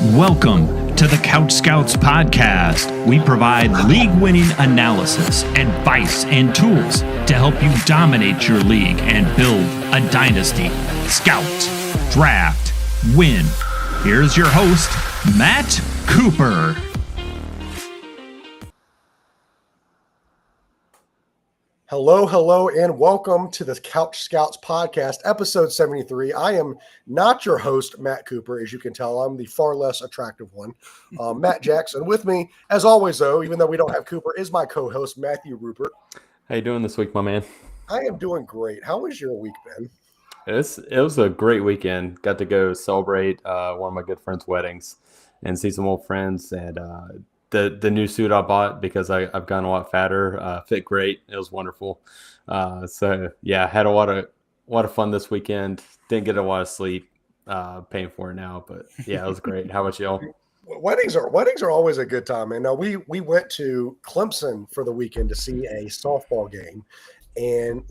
Welcome to the Couch Scouts podcast. We provide league-winning analysis, advice, and tools to help you dominate your league and build a dynasty. Scout, draft, win. Here's your host, Matt Cooper. Hello, and welcome to the Couch Scouts podcast, episode 73. I am not your host, Matt Cooper. As you can tell, I'm the far less attractive one, Matt Jackson. With me, as always, though, even though we don't have Cooper, is my co-host, Matthew Rupert. How you doing this week, my man? I am doing great. How was your week, Ben? It was a great weekend. Got to go celebrate one of my good friends' weddings and see some old friends. And the new suit I bought because I've gotten a lot fatter fit great. It was wonderful. So yeah, had a lot of fun this weekend. Didn't get a lot of sleep. Paying for it now, but yeah, it was great. How about y'all? Weddings are always a good time, man. Now we went to Clemson for the weekend to see a softball game, and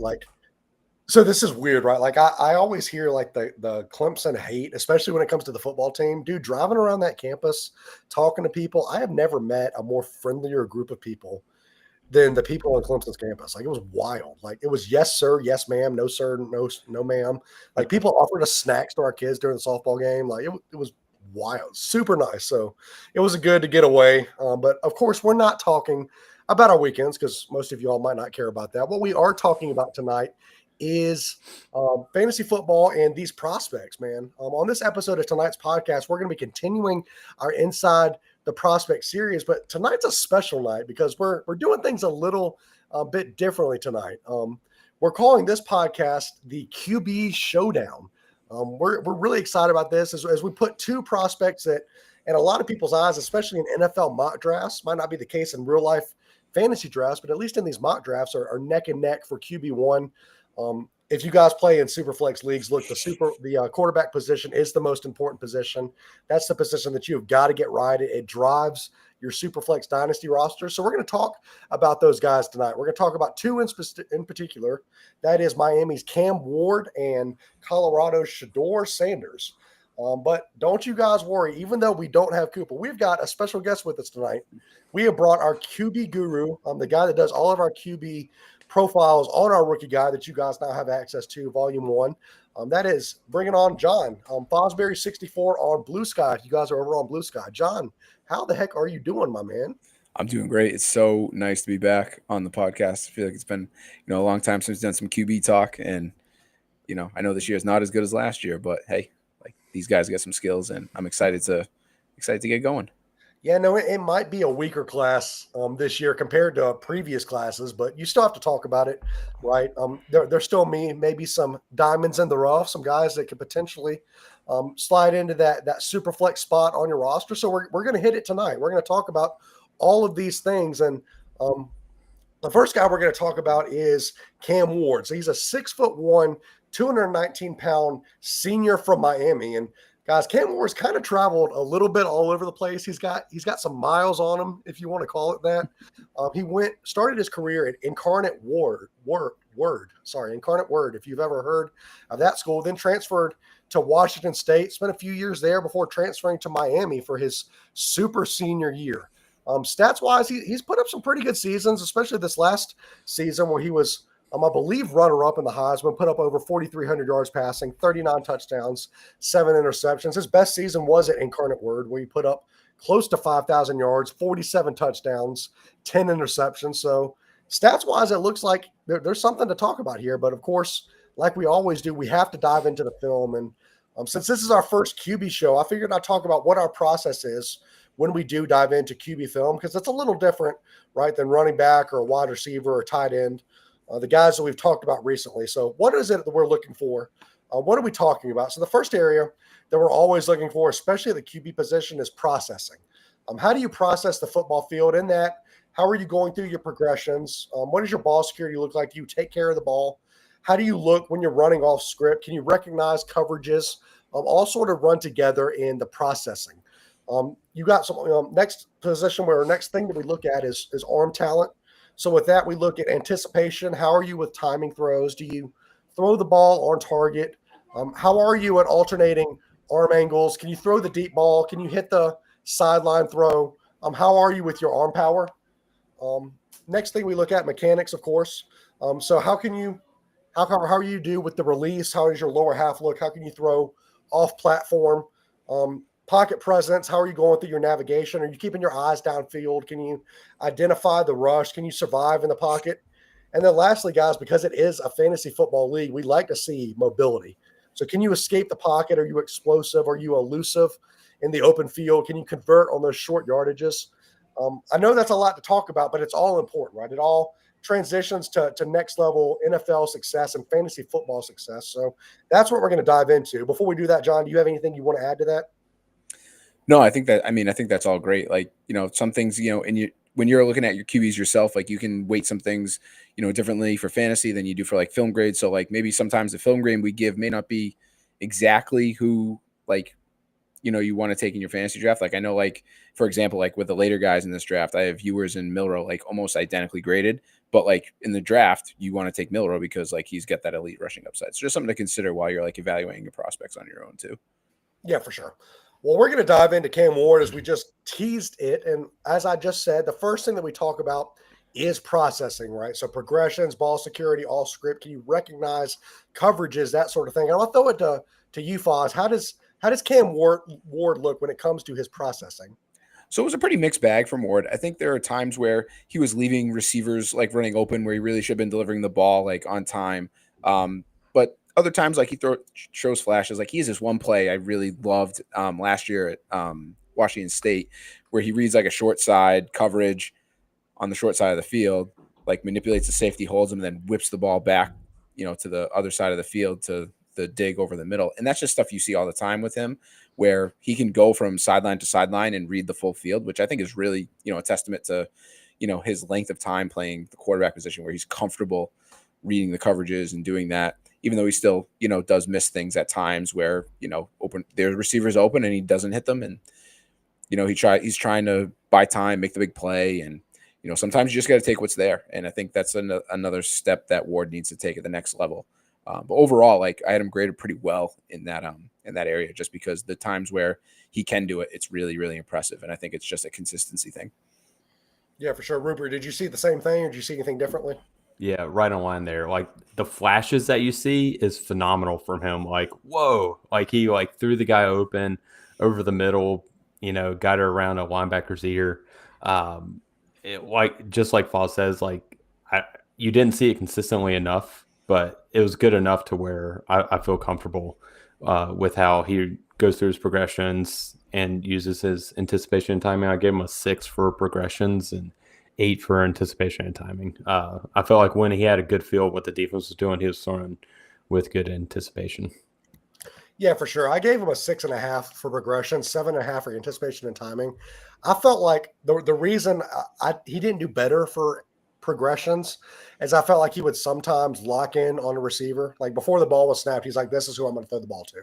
so this is weird, right? Like I always hear like the Clemson hate, especially when it comes to the football team. Dude, driving around that campus, talking to people, I have never met a more friendlier group of people than the people on Clemson's campus. Like, it was wild. Like, it was yes, sir, yes, ma'am, no, sir, no, ma'am. Like, people offered us snacks to our kids during the softball game. Like, it was wild, super nice. So it was good to get away. But of course, we're not talking about our weekends because most of y'all might not care about that. What we are talking about tonight is fantasy football and these prospects, man. On this episode of tonight's podcast, we're going to be continuing our Inside the Prospect series, but tonight's a special night because we're doing things a little bit differently tonight. We're calling this podcast the QB Showdown. We're really excited about this as we put two prospects that, in a lot of people's eyes, especially in NFL mock drafts, might not be the case in real life fantasy drafts, but at least in these mock drafts are neck and neck for QB1. If you guys play in Superflex leagues, look, the quarterback position is the most important position. That's the position that you've got to get right. It drives your Superflex dynasty roster. So we're going to talk about those guys tonight. We're going to talk about two in particular. That is Miami's Cam Ward and Colorado's Shedeur Sanders. But don't you guys worry. Even though we don't have Cooper, we've got a special guest with us tonight. We have brought our QB guru, the guy that does all of our QB profiles on our rookie guide that you guys now have access to, volume 1. That is bringing on John, Fosbury 64 on Blue Sky. You guys are over on Blue Sky. John, how the heck are you doing, my man? I'm doing great. It's so nice to be back on the podcast. I feel like it's been, a long time since we've done some QB talk, and I know this year is not as good as last year, but hey, like, these guys got some skills, and I'm excited to get going. Yeah, no, it might be a weaker class this year compared to previous classes, but you still have to talk about it, right? There's still maybe some diamonds in the rough, some guys that could potentially slide into that super flex spot on your roster. So we're going to hit it tonight. We're going to talk about all of these things. And the first guy we're going to talk about is Cam Ward. So he's a 6'1", 219-pound senior from Miami. And guys, Cam Ward's kind of traveled a little bit all over the place. He's got some miles on him, if you want to call it that. He started his career at Incarnate Word, if you've ever heard of that school, then transferred to Washington State, spent a few years there before transferring to Miami for his super senior year. Stats-wise, he's put up some pretty good seasons, especially this last season where he was I believe runner-up in the Heisman, put up over 4,300 yards passing, 39 touchdowns, 7 interceptions. His best season was at Incarnate Word, where he put up close to 5,000 yards, 47 touchdowns, 10 interceptions. So stats-wise, it looks like there's something to talk about here. But, of course, like we always do, we have to dive into the film. And since this is our first QB show, I figured I'd talk about what our process is when we do dive into QB film, because it's a little different, right, than running back or a wide receiver or tight end. The guys that we've talked about recently. So what is it that we're looking for? What are we talking about? So the first area that we're always looking for, especially at the QB position, is processing. How do you process the football field? In that, how are you going through your progressions? What does your ball security look like? Do you take care of the ball? How do you look when you're running off script? Can you recognize coverages? All sort of run together in the processing. You got some next position where next thing that we look at is arm talent. So with that, we look at anticipation. How are you with timing throws? Do you throw the ball on target? How are you at alternating arm angles? Can you throw the deep ball? Can you hit the sideline throw? How are you with your arm power? Next thing we look at, mechanics, of course. So how are you do with the release? How does your lower half look? How can you throw off platform? Pocket presence. How are you going through your navigation? Are you keeping your eyes downfield? Can you identify the rush? Can you survive in the pocket? And then lastly, guys, because it is a fantasy football league, we like to see mobility. So can you escape the pocket? Are you explosive? Are you elusive in the open field? Can you convert on those short yardages? I know that's a lot to talk about, but it's all important, right? It all transitions to next level NFL success and fantasy football success. So that's what we're going to dive into. Before we do that, John, do you have anything you want to add to that? No, I think that's all great. Like, some things, when you're looking at your QBs yourself, like you can weight some things, differently for fantasy than you do for like film grade. So like maybe sometimes the film grade we give may not be exactly who like, you want to take in your fantasy draft. Like I know, like, for example, like with the later guys in this draft, I have Ewers and Milrow like almost identically graded, but like in the draft, you want to take Milrow because like he's got that elite rushing upside. So just something to consider while you're like evaluating your prospects on your own too. Yeah, for sure. Well, we're going to dive into Cam Ward as we just teased it. And as I just said, the first thing that we talk about is processing, right? So progressions, ball security, all script. Can you recognize coverages, that sort of thing? And I'll throw it to you, Foz. How does Cam Ward look when it comes to his processing? So it was a pretty mixed bag from Ward. I think there are times where he was leaving receivers like running open where he really should have been delivering the ball like on time. But other times, like he shows flashes. Like he has this one play I really loved last year at Washington State where he reads like a short side coverage on the short side of the field, like manipulates the safety, holds him, and then whips the ball back, to the other side of the field to the dig over the middle. And that's just stuff you see all the time with him, where he can go from sideline to sideline and read the full field, which I think is really, a testament to, his length of time playing the quarterback position where he's comfortable reading the coverages and doing that, even though he still, does miss things at times where, their receivers open and he doesn't hit them. And, he's trying to buy time, make the big play. And, sometimes you just got to take what's there. And I think that's another step that Ward needs to take at the next level. But overall, like I had him graded pretty well in that area, just because the times where he can do it, it's really, really impressive. And I think it's just a consistency thing. Yeah, for sure. Rupert, did you see the same thing or did you see anything differently? Yeah, right on line there. Like the flashes that you see is phenomenal from him. Like, whoa, like he like threw the guy open over the middle, got her around a linebacker's ear. Just like Foz says, like you didn't see it consistently enough, but it was good enough to where I feel comfortable with how he goes through his progressions and uses his anticipation and timing. I gave him a 6 for progressions and 8 for anticipation and timing. I felt like when he had a good feel of what the defense was doing, he was throwing with good anticipation. Yeah, for sure. I gave him a 6.5 for progression, 7.5 for anticipation and timing. I felt like the reason he didn't do better for progressions is I felt like he would sometimes lock in on a receiver. Like before the ball was snapped, he's like, this is who I'm going to throw the ball to.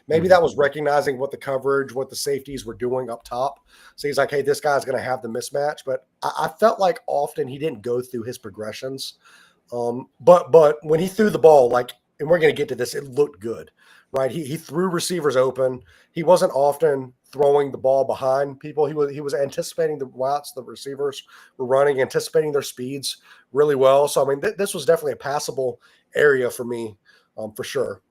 Maybe that was recognizing what the coverage, what the safeties were doing up top. So he's like, hey, this guy's going to have the mismatch. But I felt like often he didn't go through his progressions. But when he threw the ball, like, and we're going to get to this, it looked good, right? He threw receivers open. He wasn't often throwing the ball behind people. He was anticipating the routes the receivers were running, anticipating their speeds really well. So, I mean, this was definitely a passable area for me, for sure.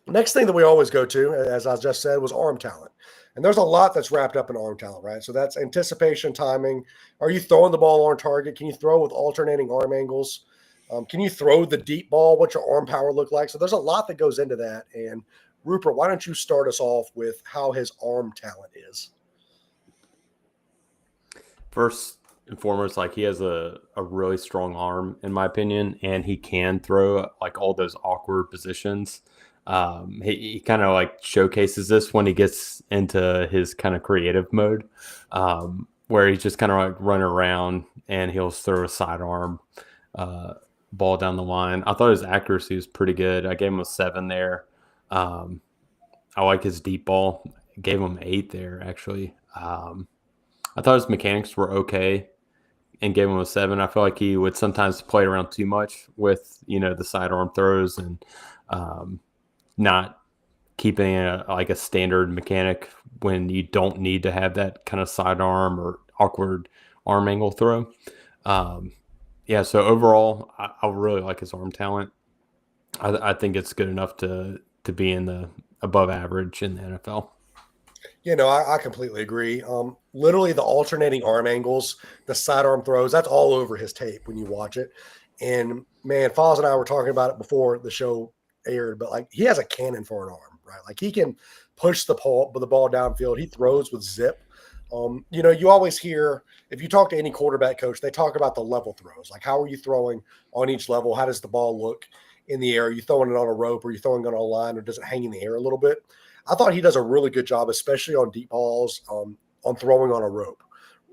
Next thing that we always go to, as I just said, was arm talent. And there's a lot that's wrapped up in arm talent, right? So that's anticipation, timing. Are you throwing the ball on target? Can you throw with alternating arm angles? Can you throw the deep ball? What's your arm power look like? So there's a lot that goes into that. And Rupert, why don't you start us off with how his arm talent is? First and foremost, like he has a really strong arm, in my opinion, and he can throw like all those awkward positions. He kind of like showcases this when he gets into his kind of creative mode, where he's just kind of like running around and he'll throw a sidearm ball down the line. I thought his accuracy was pretty good. I gave him a 7 there. I like his deep ball. I gave him 8 there, actually. I thought his mechanics were okay and gave him a 7. I feel like he would sometimes play around too much with, the sidearm throws and not keeping like a standard mechanic when you don't need to have that kind of sidearm or awkward arm angle throw. Yeah, so overall, I really like his arm talent. I think it's good enough to be in the above average in the NFL. I completely agree. Literally the alternating arm angles, the sidearm throws, that's all over his tape when you watch it. And man, Foz and I were talking about it before the show aired, but like he has a cannon for an arm, right? Like he can push the ball downfield. He throws with zip. You always hear, if you talk to any quarterback coach, they talk about the level throws. Like, how are you throwing on each level? How does the ball look in the air? Are you throwing it on a rope? Or are you throwing it on a line? Or does it hang in the air a little bit? I thought he does a really good job, especially on deep balls, on throwing on a rope,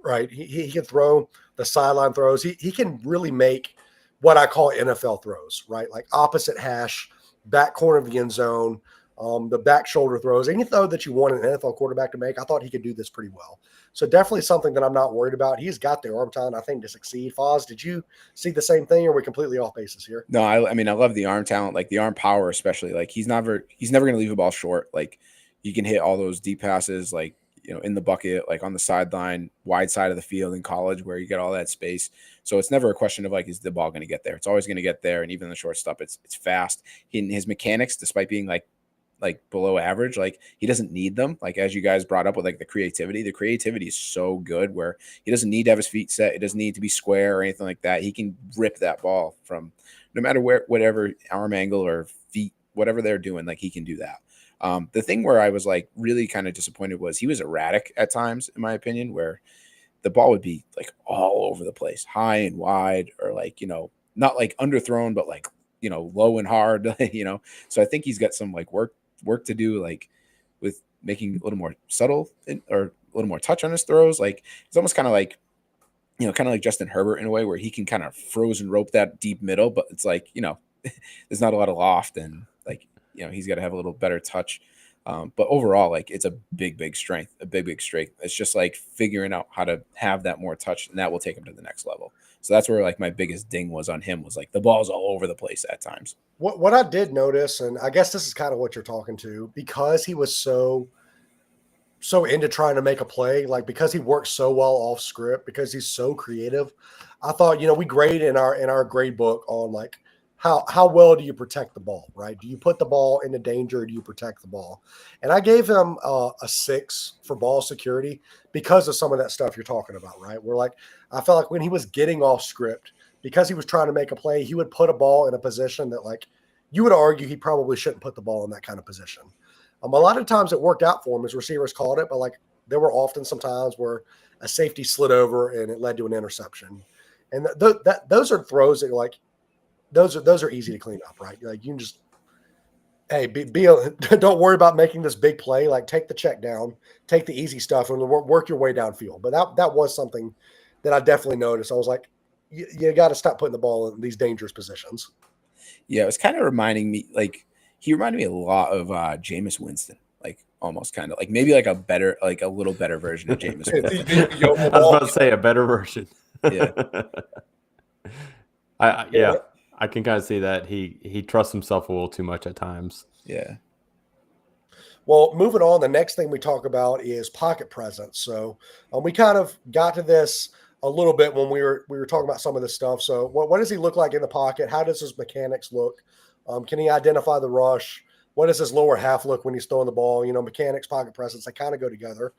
right? He can throw the sideline throws. He can really make what I call NFL throws, right? Like opposite hash, back corner of the end zone, the back shoulder throws. Any throw that you want an NFL quarterback to make, I thought he could do this pretty well. So definitely something that I'm not worried about. He's got the arm talent, I think, to succeed. Foz, did you see the same thing, or are we completely off bases here? No, I mean, I love the arm talent, like the arm power, especially. Like he's never going to leave a ball short. Like you can hit all those deep passes, like, in the bucket, like on the sideline, wide side of the field in college where you get all that space. So it's never a question of like, is the ball going to get there? It's always going to get there. And even the shortstop, it's fast. In his mechanics, despite being like below average, like he doesn't need them. Like, as you guys brought up with like the creativity is so good where he doesn't need to have his feet set. It doesn't need to be square or anything like that. He can rip that ball from no matter whatever arm angle or feet, whatever they're doing, like he can do that. The thing where I was like really kind of disappointed was he was erratic at times, in my opinion, where the ball would be like all over the place, high and wide, or like, not like underthrown, but like, low and hard, So I think he's got some like work to do, like with making a little more subtle or a little more touch on his throws. Like it's almost kind of like, kind of like Justin Herbert in a way where he can kind of frozen rope that deep middle, but it's like, there's not a lot of loft and like, he's got to have a little better touch. But overall, like it's a big strength, It's just like figuring out how to have that more touch, and that will take him to the next level. So that's where like my biggest ding was on him, was like the ball's all over the place at times. What I did notice, and I guess this is kind of what you're talking to, because he was so into trying to make a play, like because he works so well off script, because he's so creative. I thought, we grade in our grade book on like how well do you protect the ball, right? Do you put the ball into danger, or do you protect the ball? And I gave him a 6 for ball security because of some of that stuff you're talking about, right? Where like I felt like when he was getting off script, because he was trying to make a play, he would put a ball in a position that like you would argue he probably shouldn't put the ball in that kind of position. A lot of times it worked out for him as receivers called it, but like there were often some times where a safety slid over and it led to an interception. And those are throws that like, those are easy to clean up, right? Like you can just, hey, don't worry about making this big play. Like take the check down, take the easy stuff, and work your way downfield. But that was something that I definitely noticed. I was like, you got to stop putting the ball in these dangerous positions. Yeah, it was kind of reminding me, like he reminded me a lot of Jameis Winston, like almost kind of like maybe like a little better version of Jameis Winston. I was about to say a better version. Yeah. I can kind of see that he trusts himself a little too much at times. Yeah. Well, moving on, the next thing we talk about is pocket presence. So we kind of got to this a little bit when we were talking about some of this stuff. So what does he look like in the pocket? How does his mechanics look? Can he identify the rush? What does his lower half look when he's throwing the ball? Mechanics, pocket presence, they kind of go together.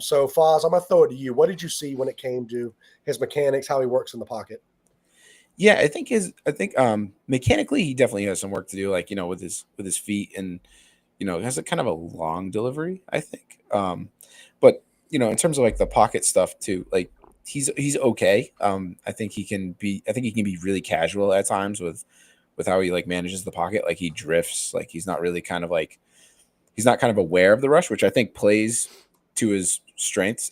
So Foz, I'm going to throw it to you. What did you see when it came to his mechanics, how he works in the pocket? Yeah, I think mechanically he definitely has some work to do, like, with his feet, and, has a kind of a long delivery, I think. But, in terms of like the pocket stuff too, like he's okay. I think he can be really casual at times with how he like manages the pocket. Like he drifts, like he's not really he's not kind of aware of the rush, which I think plays to his strengths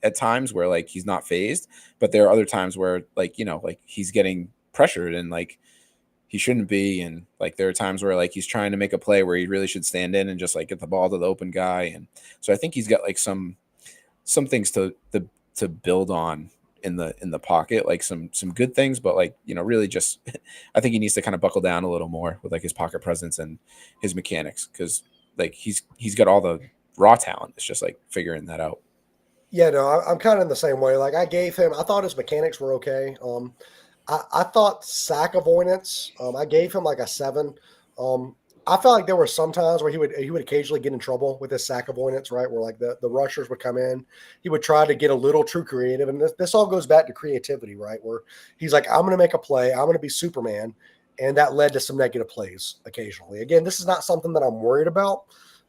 at times where like he's not phased, but there are other times where like, like he's getting pressured and like he shouldn't be. And like, there are times where like he's trying to make a play where he really should stand in and just like get the ball to the open guy. And so I think he's got like some things to build on in the pocket, like some good things, but like, really just, I think he needs to kind of buckle down a little more with like his pocket presence and his mechanics. Cause like he's got all the raw talent. It's just like figuring that out. Yeah, no, I'm kind of in the same way. Like I thought his mechanics were okay. I thought sack avoidance. I gave him like a 7. I felt like there were some times where he would occasionally get in trouble with his sack avoidance, right? Where like the rushers would come in, he would try to get a little too creative, and this all goes back to creativity, right? Where he's like, I'm going to make a play, I'm going to be Superman, and that led to some negative plays occasionally. Again, this is not something that I'm worried about,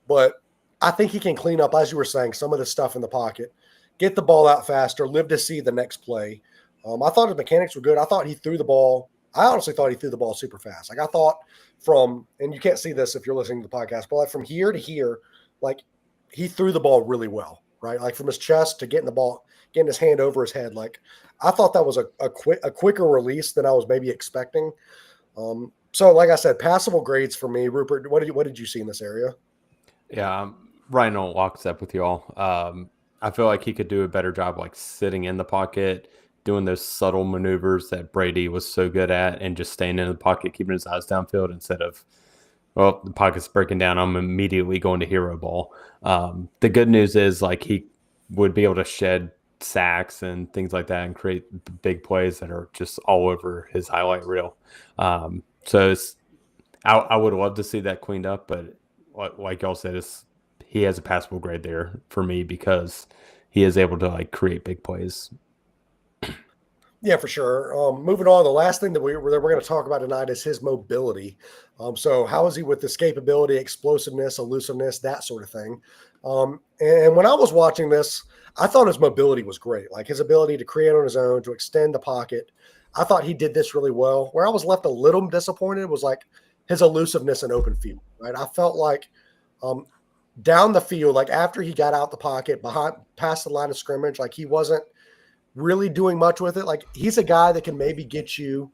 but I think he can clean up, as you were saying, some of the stuff in the pocket, get the ball out faster, live to see the next play. I thought his mechanics were good. I thought he threw the ball. I honestly thought he threw the ball super fast. Like I thought and you can't see this if you're listening to the podcast, but like from here to here, like he threw the ball really well, right? Like from his chest to getting the ball, getting his hand over his head. Like I thought that was a quicker release than I was maybe expecting. So like I said, passable grades for me. Rupert, what did you see in this area? Yeah, Ryan will walk step with y'all. I feel like he could do a better job like sitting in the pocket, doing those subtle maneuvers that Brady was so good at, and just staying in the pocket, keeping his eyes downfield instead of, well, the pocket's breaking down, I'm immediately going to hero ball. The good news is like he would be able to shed sacks and things like that and create big plays that are just all over his highlight reel. So I would love to see that cleaned up, but like y'all said, he has a passable grade there for me because he is able to like create big plays. Yeah, for sure. Moving on, the last thing that we're going to talk about tonight is his mobility. So how is he with escapability, explosiveness, elusiveness, that sort of thing? And when I was watching this, I thought his mobility was great. Like his ability to create on his own, to extend the pocket. I thought he did this really well. Where I was left a little disappointed was like his elusiveness in open field, right? I felt like down the field, like after he got out the pocket, past the line of scrimmage, like he wasn't really doing much with it. Like he's a guy that can maybe get you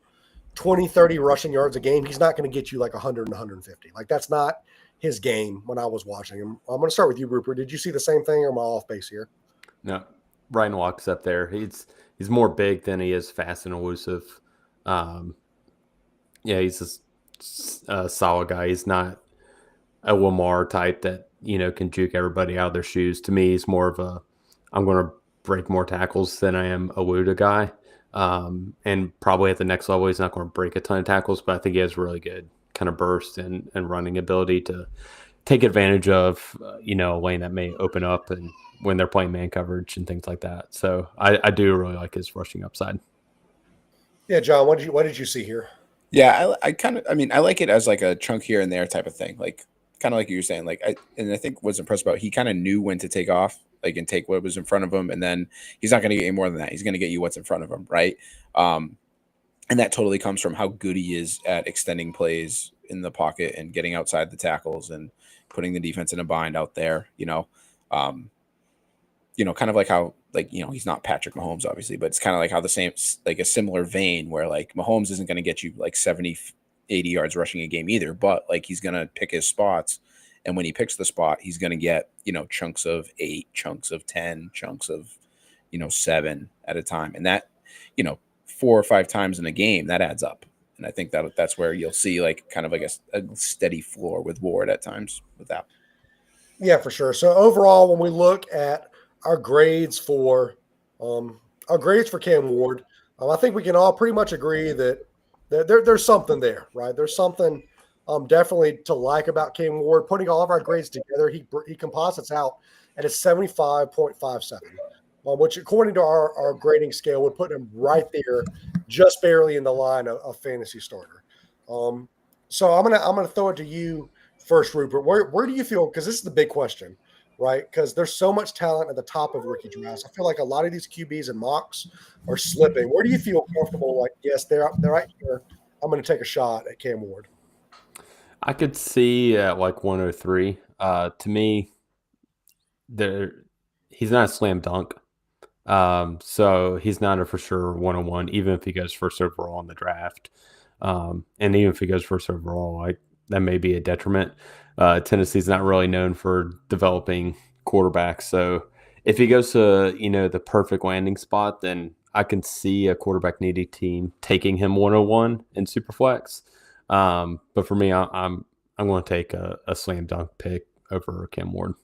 20, 30 rushing yards a game. He's not going to get you like 100 and 150. Like that's not his game when I was watching him. I'm going to start with you, Rupert. Did you see the same thing or am I off base here? No, Ryan walks up there. He's more big than he is fast and elusive. Yeah, he's just a solid guy. He's not a Lamar type that, can juke everybody out of their shoes. To me, he's more of I'm going to break more tackles than I am a Luda guy. And probably at the next level, he's not going to break a ton of tackles, but I think he has really good kind of burst and running ability to take advantage of, a lane that may open up and when they're playing man coverage and things like that. So I do really like his rushing upside. Yeah, John, what did you see here? Yeah, I like it as like a chunk here and there type of thing. Like kind of like you were saying, like I think what's impressed about, he kind of knew when to take off, like and take what was in front of him, and then he's not going to get you more than that. He's going to get you what's in front of him, right? And that totally comes from how good he is at extending plays in the pocket and getting outside the tackles and putting the defense in a bind out there. Kind of like how, like, he's not Patrick Mahomes, obviously, but it's kind of like how the same, like a similar vein where like Mahomes isn't going to get you like 70, 80 yards rushing a game either, but like he's going to pick his spots. And when he picks the spot, he's going to get, chunks of 8, chunks of 10, chunks of, 7 at a time. And that, 4 or 5 times in a game, that adds up. And I think that's where you'll see like kind of like a steady floor with Ward at times with that. Yeah, for sure. So overall, when we look at our grades for Cam Ward, I think we can all pretty much agree that there's something there, right? There's something definitely to like about Cam Ward. Putting all of our grades together, he composites out at a 75.57, which according to our grading scale would put him right there, just barely in the line of fantasy starter. So I'm gonna throw it to you first, Rupert. Where do you feel? Because this is the big question, right? Because there's so much talent at the top of rookie drafts. I feel like a lot of these QBs and mocks are slipping. Where do you feel comfortable? Like, yes, they're right here. I'm going to take a shot at Cam Ward. I could see at like 103. To me, he's not a slam dunk. So he's not a for sure 101, even if he goes first overall in the draft. And even if he goes first overall, like that may be a detriment. Tennessee's not really known for developing quarterbacks. So if he goes to, the perfect landing spot, then I can see a quarterback needy team taking him 101 in Superflex. But for me, I'm going to take a slam dunk pick over Cam Ward.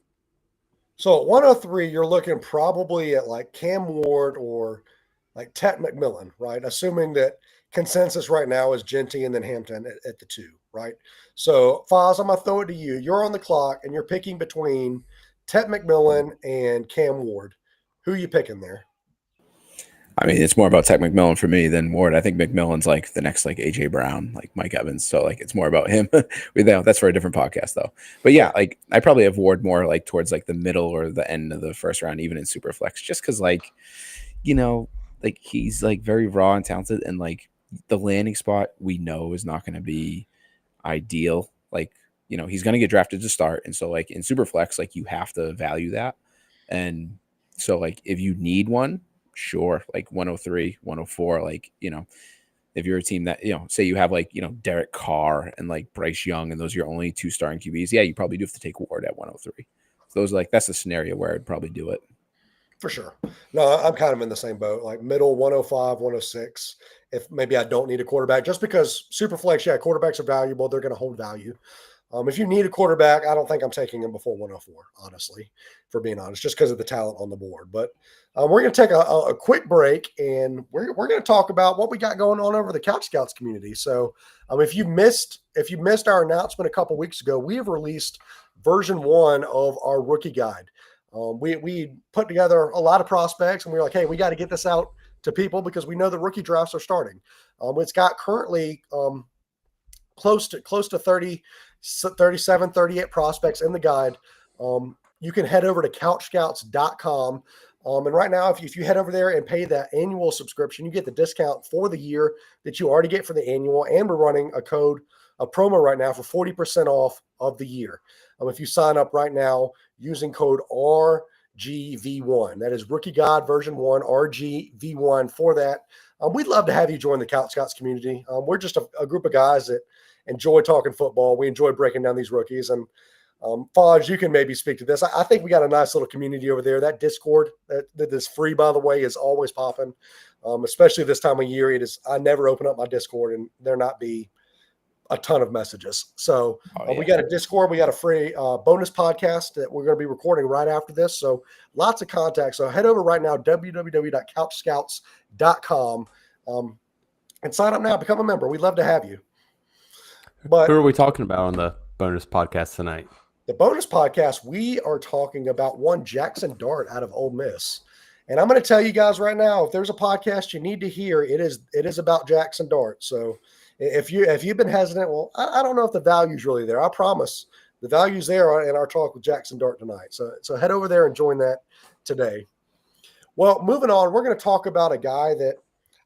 So at 103, you're looking probably at like Cam Ward or like Tet McMillan, right? Assuming that consensus right now is Genty and then Hampton at the 2, right? So, Foz, I'm going to throw it to you. You're on the clock, and you're picking between Tet McMillan and Cam Ward. Who are you picking there? I mean, it's more about Tech McMillan for me than Ward. I think McMillan's like the next like AJ Brown, like Mike Evans. So like it's more about him. That's for a different podcast though. But yeah, like I probably have Ward more like towards like the middle or the end of the first round, even in Superflex, just because like, like he's like very raw and talented, and like the landing spot we know is not going to be ideal. Like, he's going to get drafted to start. And so like in Superflex, like you have to value that. And so like if you need one, sure, like 103, 104, like, if you're a team that, say you have like, Derek Carr and like Bryce Young, and those are your only 2 starting QBs, yeah, you probably do have to take Ward at 103. So those that's a scenario where I'd probably do it. For sure. No, I'm kind of in the same boat, like middle 105, 106. If maybe I don't need a quarterback, just because Superflex, yeah, quarterbacks are valuable. They're going to hold value. If you need a quarterback, I don't think I'm taking him before 104, honestly, for being honest, just because of the talent on the board. But we're going to take a quick break, and we're going to talk about what we got going on over the Couch Scouts community. So if you missed our announcement a couple weeks ago, we have released version 1 of our rookie guide. We put together a lot of prospects, and we were like, hey, we got to get this out to people because we know the rookie drafts are starting. It's got currently close to 30, 37, 38 prospects in the guide. You can head over to CouchScouts.com. And right now, if you head over there and pay that annual subscription, you get the discount for the year that you already get for the annual. And we're running a promo right now for 40% off of the year. If you sign up right now using code RGV1, that is Rookie Guide version 1, RGV1 for that. We'd love to have you join the Couch Scouts community. We're just a group of guys that enjoy talking football. We enjoy breaking down these rookies. And Fodge, you can maybe speak to this. I think we got a nice little community over there. That Discord that is free, by the way, is always popping, especially this time of year. I never open up my Discord and there not be a ton of messages. So we got a Discord. We got a free bonus podcast that we're going to be recording right after this. So lots of contact. So head over right now, www.couchscouts.com, and sign up now. Become a member. We'd love to have you. But who are we talking about on the bonus podcast tonight? The bonus podcast, we are talking about one Jackson Dart out of Ole Miss. And I'm going to tell you guys right now, if there's a podcast you need to hear, it is about Jackson Dart. So if you've been hesitant, well, I don't know if the value's really there. I promise the value's there in our talk with Jackson Dart tonight. So head over there and join that today. Well, moving on, we're going to talk about a guy that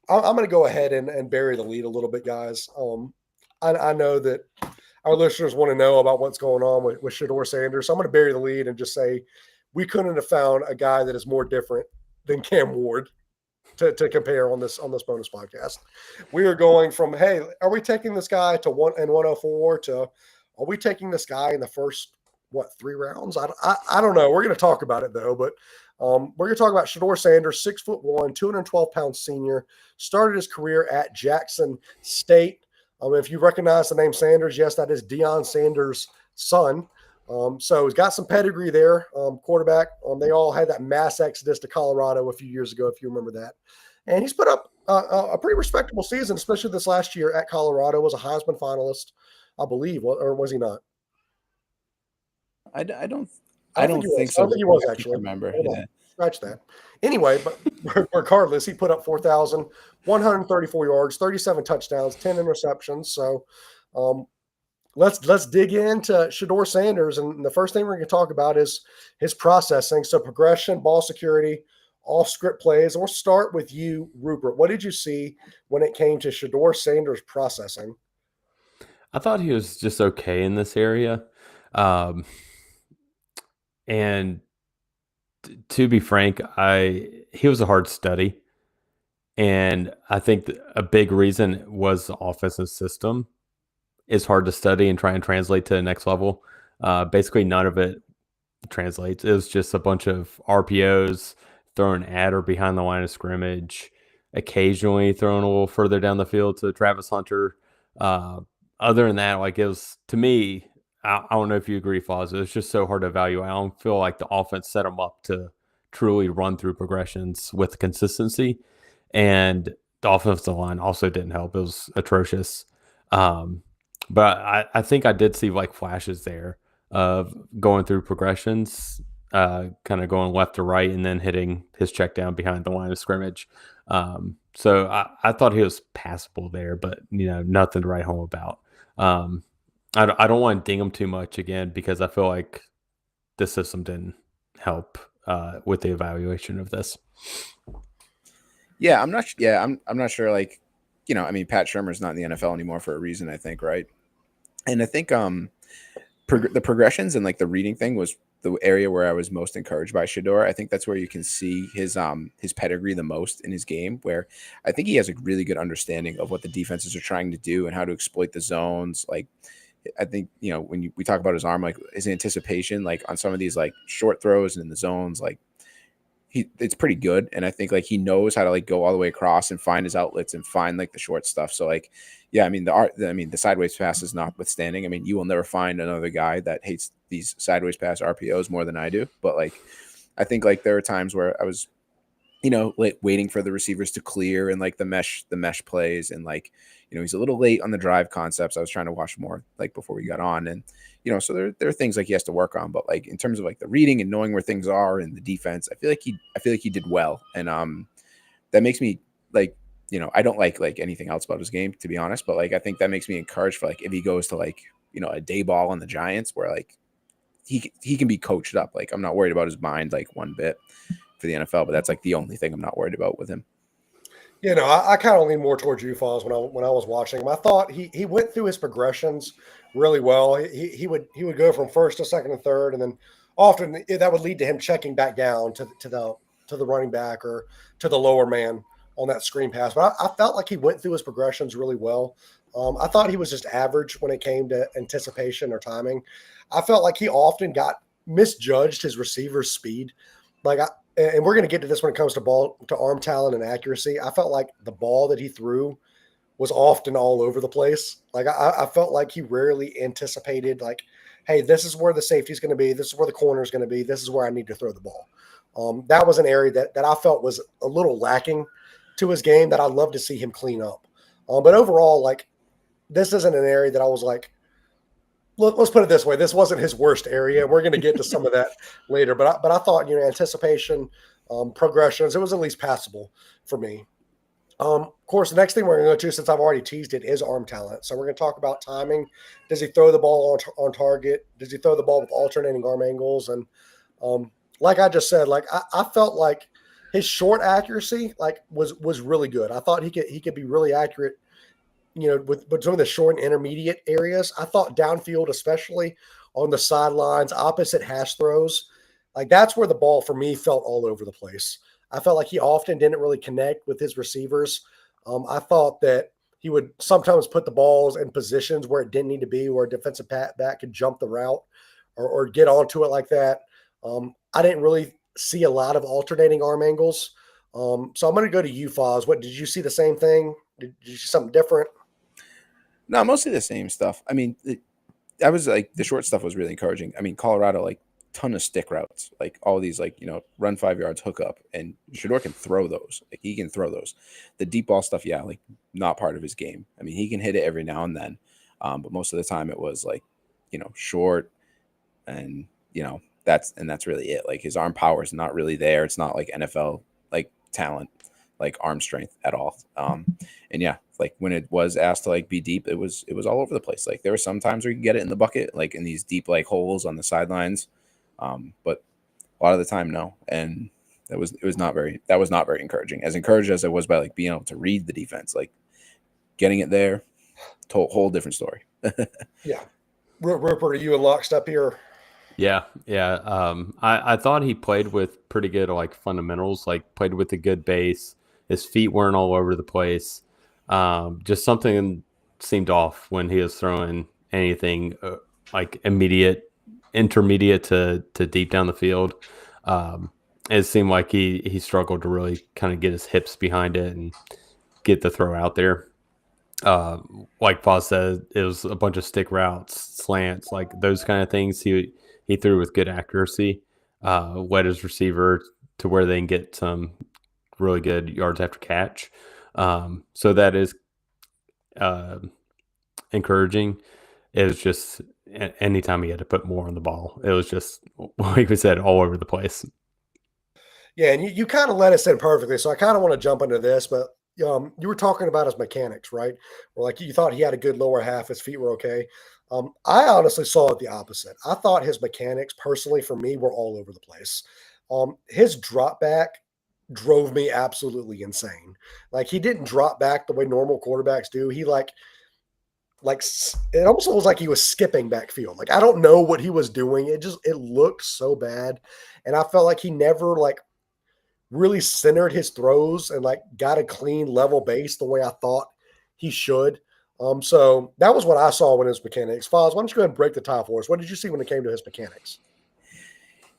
I'm going to go ahead and bury the lead a little bit, guys. I know that our listeners want to know about what's going on with Shedeur Sanders. So I'm going to bury the lead and just say we couldn't have found a guy that is more different than Cam Ward to compare on this bonus podcast. We are going from, hey, are we taking this guy to 104 to are we taking this guy in the first 3 rounds? I don't know. We're going to talk about it though, but we're going to talk about Shedeur Sanders, 6'1", 212-pound senior, started his career at Jackson State. If you recognize the name Sanders, yes, that is Deion Sanders' son. So he's got some pedigree there, quarterback. They all had that mass exodus to Colorado a few years ago, if you remember that. And he's put up a pretty respectable season, especially this last year at Colorado. Was a Heisman finalist, I believe, or was he not? I don't I don't think so. I don't think he was actually. Remember? Yeah. Scratch that. Anyway, but regardless, he put up 4,134 yards, 37 touchdowns, 10 interceptions. So let's dig into Shedeur Sanders. And the first thing we're going to talk about is his processing. So progression, ball security, off script plays. We'll start with you, Rupert. What did you see when it came to Shedeur Sanders processing? I thought he was just okay in this area. And to be frank, he was a hard study. And I think a big reason was the offensive system is hard to study and try and translate to the next level. Basically, none of it translates. It was just a bunch of RPOs, throwing at or behind the line of scrimmage, occasionally throwing a little further down the field to Travis Hunter. Other than that, like it was, to me, I don't know if you agree, Foz. It's just so hard to evaluate. I don't feel like the offense set them up to truly run through progressions with consistency. And the offensive line also didn't help. It was atrocious. But I think I did see like flashes there of going through progressions, kind of going left to right and then hitting his check down behind the line of scrimmage. So I thought he was passable there, but nothing to write home about. I don't want to ding him too much again because I feel like the system didn't help with the evaluation of this. Yeah, I'm not. Yeah, I'm not sure. Like, I mean, Pat Shurmur's not in the NFL anymore for a reason, I think, right? And I think the progressions and like the reading thing was the area where I was most encouraged by Shedeur. I think that's where you can see his pedigree the most in his game, where I think he has a really good understanding of what the defenses are trying to do and how to exploit the zones. Like, I think, when we talk about his arm, like his anticipation, like on some of these like short throws and in the zones, like it's pretty good. And I think like he knows how to like go all the way across and find his outlets and find like the short stuff. So like, yeah, I mean, the sideways passes notwithstanding, I mean, you will never find another guy that hates these sideways pass RPOs more than I do. But like, I think like there are times where I was, like waiting for the receivers to clear and like the mesh plays. And like, he's a little late on the drive concepts. I was trying to watch more like before we got on. And, so there are things like he has to work on, but like in terms of like the reading and knowing where things are in the defense, I feel like he did well. And that makes me like, I don't like anything else about his game, to be honest, but like I think that makes me encouraged for like if he goes to like, a day ball on the Giants where like he can be coached up. Like I'm not worried about his mind like one bit for the NFL, but that's like the only thing I'm not worried about with him. I kind of lean more towards you, Falls, when I was watching him. I thought he went through his progressions really well. He would go from first to second and third, and then often that would lead to him checking back down to the running back or to the lower man on that screen pass. But I felt like he went through his progressions really well. I thought he was just average when it came to anticipation or timing. I felt like he often misjudged his receiver's speed. And we're going to get to this when it comes to arm talent and accuracy. I felt like the ball that he threw was often all over the place. Like I felt like he rarely anticipated like, hey, this is where the safety is going to be. This is where the corner is going to be. This is where I need to throw the ball. That was an area that I felt was a little lacking to his game that I'd love to see him clean up. But overall, like this isn't an area that I was like, let's put it this way. This wasn't his worst area. We're going to get to some of that later, but I thought, anticipation, progressions, it was at least passable for me. Of course, the next thing we're going to go to, since I've already teased it, is arm talent. So we're going to talk about timing. Does he throw the ball on target? Does he throw the ball with alternating arm angles? And like I just said, like I felt like his short accuracy was really good. I thought he could be really accurate, with between the short and intermediate areas. I thought downfield, especially on the sidelines, opposite hash throws, like that's where the ball for me felt all over the place. I felt like he often didn't really connect with his receivers. I thought that he would sometimes put the balls in positions where it didn't need to be, where a defensive back could jump the route or get onto it like that. I didn't really see a lot of alternating arm angles. So I'm going to go to you, Foz. What did you see the same thing? Did you see something different? No, mostly the same stuff. I mean, I was like the short stuff was really encouraging. I mean, Colorado, like ton of stick routes, like all these like, run 5 yards, hook up, and Shedeur can throw those. Like he can throw those. The deep ball stuff, yeah, like not part of his game. I mean, he can hit it every now and then. But most of the time it was like, short and, that's really it. Like his arm power is not really there. It's not like NFL like talent, like arm strength at all. And yeah, like when it was asked to like be deep, it was all over the place. Like there were some times where you can get it in the bucket, like in these deep like holes on the sidelines. But a lot of the time, no. And that was not very encouraging. As encouraged as I was by like being able to read the defense, like getting it there, whole different story. Yeah. Rupert, are you in lockstep here? Yeah. I thought he played with pretty good like fundamentals, like played with a good base. His feet weren't all over the place. Just something seemed off when he was throwing anything like intermediate to deep down the field. It seemed like he struggled to really kind of get his hips behind it and get the throw out there. Like Paul said, it was a bunch of stick routes, slants, like those kind of things. He threw with good accuracy, led his receiver to where they can get some really good yards after catch. So that is uh, encouraging. It was just anytime he had to put more on the ball, it was just like we said, all over the place. Yeah, and you kind of let us in perfectly. So I kind of want to jump into this, but you were talking about his mechanics, right? Or like you thought he had a good lower half, his feet were okay. I honestly saw it the opposite. I thought his mechanics, personally, for me, were all over the place. His drop back drove me absolutely insane. Like he didn't drop back the way normal quarterbacks do. He it almost was like he was skipping backfield. Like I don't know what he was doing. It looked so bad, and I felt like he never like really centered his throws and like got a clean level base the way I thought he should. So that was what I saw when his mechanics. Foz, why don't you go ahead and break the tie for us? What did you see when it came to his mechanics?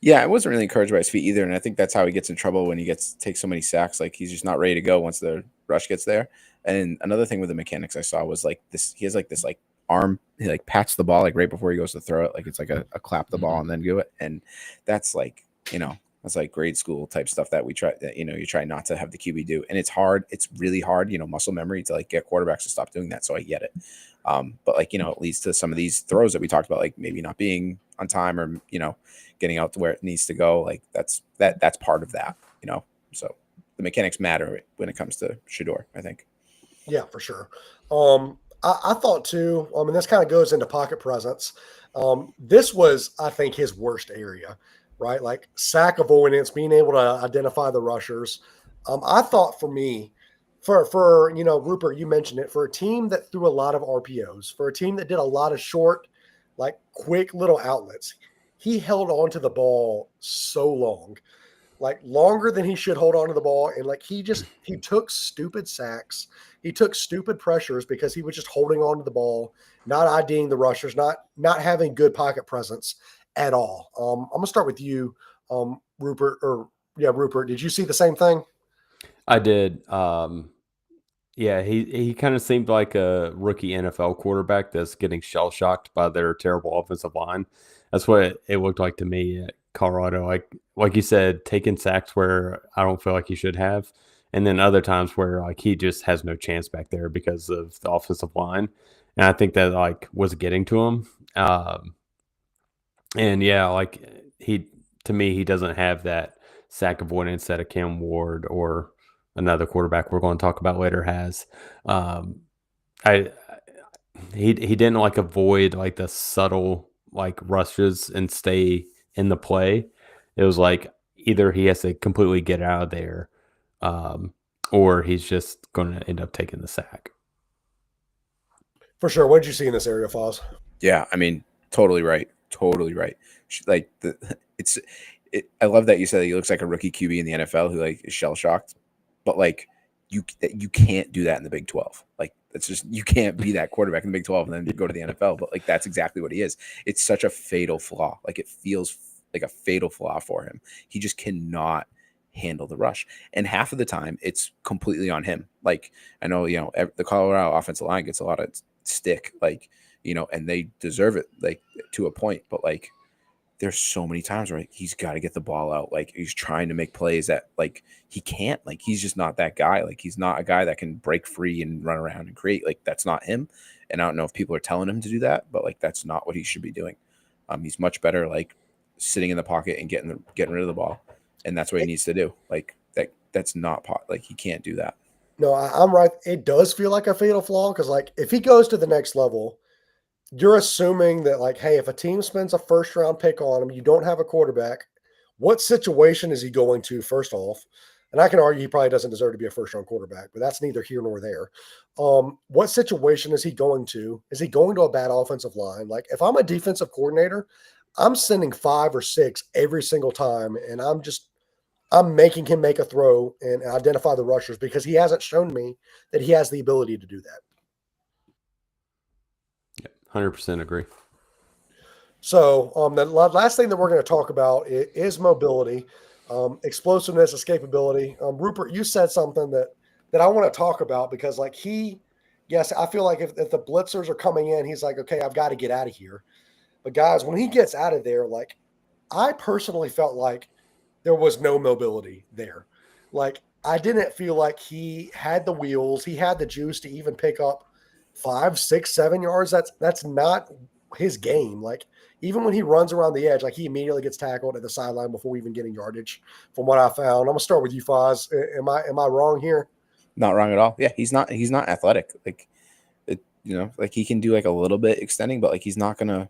Yeah, I wasn't really encouraged by his feet either, and I think that's how he gets in trouble when he takes so many sacks. Like he's just not ready to go once the rush gets there. And another thing with the mechanics I saw was like this. He has like this like arm. He like pats the ball like right before he goes to throw it. Like it's like a clap the ball and then do it. And that's like that's like grade school type stuff that we try. That, you try not to have the QB do, and it's hard. It's really hard. Muscle memory to like get quarterbacks to stop doing that. So I get it. But like it leads to some of these throws that we talked about, like maybe not being on time or getting out to where it needs to go. Like that's part of that. So the mechanics matter when it comes to Shador, I think. Yeah, for sure. I thought too. And this kind of goes into pocket presence. This was, I think, his worst area, right? Like sack avoidance, being able to identify the rushers. I thought for me, for Rupert, you mentioned it, for a team that threw a lot of RPOs, for a team that did a lot of short, like quick little outlets, he held on to the ball so long, like longer than he should hold on to the ball. And like he took stupid sacks. He took stupid pressures because he was just holding on to the ball, not IDing the rushers, not having good pocket presence at all. I'm gonna start with you, Rupert. Rupert. Did you see the same thing? I did. Yeah, he kind of seemed like a rookie NFL quarterback that's getting shell shocked by their terrible offensive line. That's what it looked like to me at Colorado. Like you said, taking sacks where I don't feel like he should have, and then other times where like he just has no chance back there because of the offensive line. And I think that like was getting to him. And yeah, like to me, he doesn't have that sack avoidance that a Cam Ward or another quarterback we're going to talk about later has. I he didn't like avoid like the subtle like rushes and stay in the play. It was like either he has to completely get out of there, or he's just going to end up taking the sack. For sure. What did you see in this area, Foz? Yeah, I mean, totally right. Totally right. Like I love that you said that he looks like a rookie QB in the NFL who like is shell shocked, but like you can't do that in the Big 12. Like that's just you can't be that quarterback in the Big 12 and then go to the NFL. But like that's exactly what he is. It's such a fatal flaw. Like it feels like a fatal flaw for him. He just cannot handle the rush, and half of the time it's completely on him. Like I know the Colorado offensive line gets a lot of stick, like and they deserve it like to a point, but like there's so many times where he's got to get the ball out. Like he's trying to make plays that like he can't, like he's just not that guy. Like he's not a guy that can break free and run around and create. Like that's not him. And I don't know if people are telling him to do that, but like that's not what he should be doing. He's much better like sitting in the pocket and getting rid of the ball, and that's what he needs to do. Like that's not like he can't do that. No, I'm right. It does feel like a fatal flaw because like if he goes to the next level, you're assuming that like, hey, if a team spends a first round pick on him, you don't have a quarterback, what situation is he going to first off? And I can argue he probably doesn't deserve to be a first round quarterback, but that's neither here nor there. What situation is he going to? Is he going to a bad offensive line? Like if I'm a defensive coordinator, I'm sending 5 or 6 every single time. And I'm making him make a throw and identify the rushers because he hasn't shown me that he has the ability to do that. 100% agree. So the last thing that we're going to talk about is mobility, explosiveness, escapability. Rupert, you said something that I want to talk about because like he yes, I feel like if the blitzers are coming in, he's like, okay, I've got to get out of here. But guys, when he gets out of there, like I personally felt like there was no mobility there. Like I didn't feel like he had the wheels, he had the juice to even pick up 5, 6, 7 yards. That's not his game. Like even when he runs around the edge, like he immediately gets tackled at the sideline before even getting yardage. From what I found, I'm gonna start with you, Foz. Am I wrong here? Not wrong at all. Yeah, he's not athletic. Like it, like he can do like a little bit extending, but like he's not gonna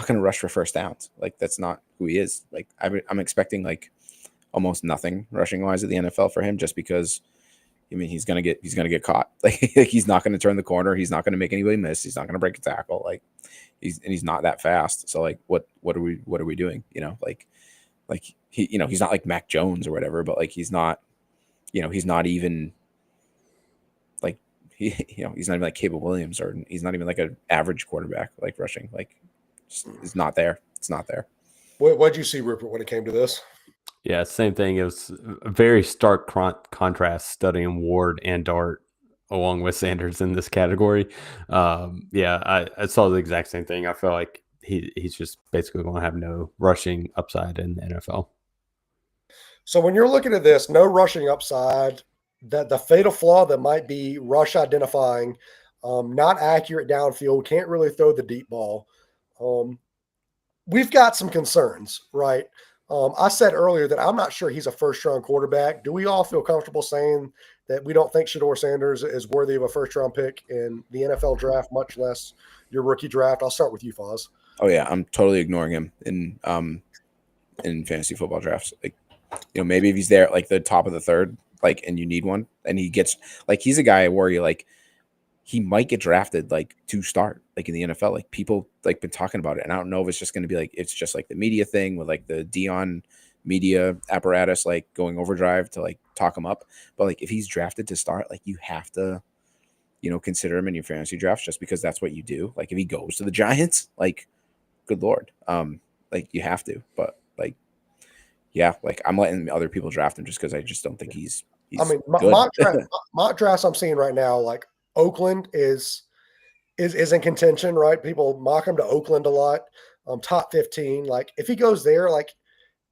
rush for first downs. Like that's not who he is. Like I'm expecting like almost nothing rushing wise at the NFL for him, just because I mean he's gonna get caught. Like he's not gonna turn the corner. He's not gonna make anybody miss. He's not gonna break a tackle. Like he's not that fast. So like what are we doing? Like he he's not like Mac Jones or whatever, but like he's not he's not even like he's not even like Caleb Williams, or he's not even like an average quarterback like rushing. Like it's not there. It's not there. What'd you see, Rupert, when it came to this? Yeah, same thing. It was a very stark contrast studying Ward and Dart along with Sanders in this category. Yeah, I saw the exact same thing. I feel like he's just basically going to have no rushing upside in the NFL. So when you're looking at this, no rushing upside, that the fatal flaw that might be rush identifying, not accurate downfield, can't really throw the deep ball. We've got some concerns, right? I said earlier that I'm not sure he's a first-round quarterback. Do we all feel comfortable saying that we don't think Shedeur Sanders is worthy of a first-round pick in the NFL draft, much less your rookie draft? I'll start with you, Foz. Oh yeah, I'm totally ignoring him in fantasy football drafts. Like, maybe if he's there at like the top of the third, like, and you need one, and he gets like he's a guy where you like he might get drafted like to start like in the NFL. Like people like been talking about it, and I don't know if it's just going to be like it's just like the media thing with like the Dion media apparatus like going overdrive to like talk him up. But like if he's drafted to start, like you have to consider him in your fantasy drafts just because that's what you do. Like if he goes to the Giants, like good Lord, like you have to. But like yeah, like I'm letting other people draft him just because I just don't think he's I mean, good. mock drafts I'm seeing right now, like Oakland is in contention, right? People mock him to Oakland a lot. Top 15. Like if he goes there, like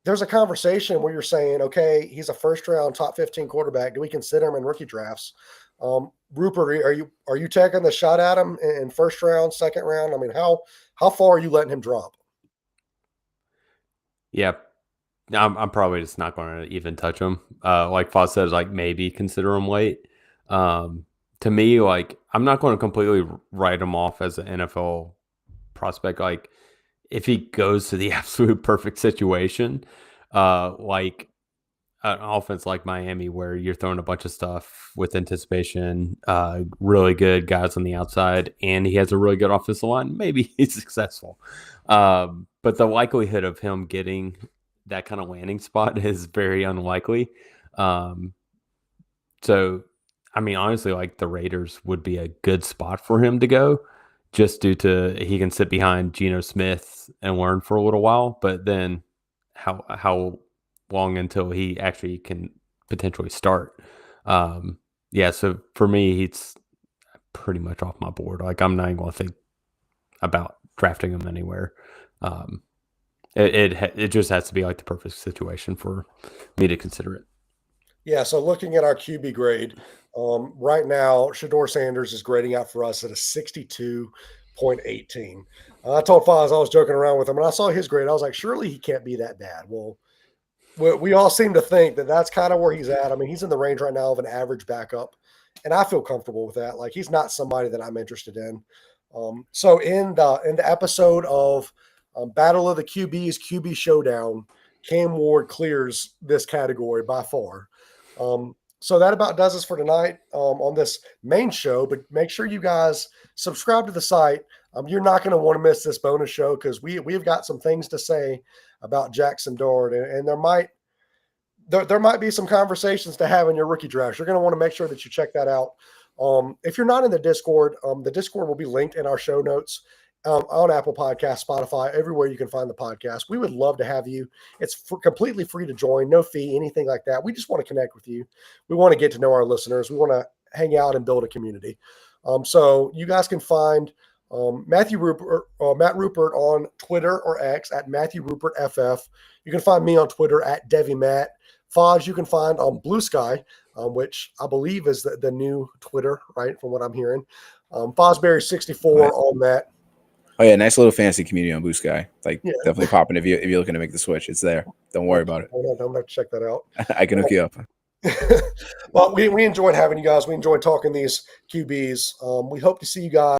there's a conversation where you're saying, okay, he's a first round top 15 quarterback. Do we consider him in rookie drafts? Rupert, are you taking the shot at him in first round, second round? I mean, how far are you letting him drop? Yeah, I'm probably just not going to even touch him. Like Foz says, like maybe consider him late. To me, like I'm not going to completely write him off as an NFL prospect. Like if he goes to the absolute perfect situation, like an offense like Miami, where you're throwing a bunch of stuff with anticipation, really good guys on the outside, and he has a really good offensive line, maybe he's successful. But the likelihood of him getting that kind of landing spot is very unlikely. So, I mean, honestly, like the Raiders would be a good spot for him to go, just due to he can sit behind Geno Smith and learn for a little while. But then, how long until he actually can potentially start? Yeah. So for me, he's pretty much off my board. Like I'm not even going to think about drafting him anywhere. It just has to be like the perfect situation for me to consider it. Yeah, so looking at our QB grade, right now, Shedeur Sanders is grading out for us at a 62.18. I told Foz I was joking around with him, and I saw his grade. I was like, surely he can't be that bad. Well, we all seem to think that that's kind of where he's at. I mean, he's in the range right now of an average backup, and I feel comfortable with that. Like, he's not somebody that I'm interested in. So in the episode of Battle of the QBs, QB Showdown, Cam Ward clears this category by far. So that about does us for tonight on this main show, but make sure you guys subscribe to the site. You're not going to want to miss this bonus show because we've got some things to say about Jackson Dart, and there might be some conversations to have in your rookie draft. You're going to want to make sure that you check that out. If you're not in the Discord will be linked in our show notes. On Apple Podcasts, Spotify, everywhere you can find the podcast. We would love to have you. It's completely free to join, no fee, anything like that. We just want to connect with you. We want to get to know our listeners. We want to hang out and build a community. So you guys can find Matt Rupert on Twitter or X at Matthew Rupert FF. You can find me on Twitter at DevyMatt. Foz, you can find on Blue Sky, which I believe is the new Twitter, right, from what I'm hearing. Fosberry64 on that. Oh yeah, nice little fantasy community on Blue Sky. Definitely popping if you're looking to make the switch. It's there. Don't worry about it. I'm gonna check that out. I can hook you up. Well, we enjoyed having you guys. We enjoyed talking these QBs. We hope to see you guys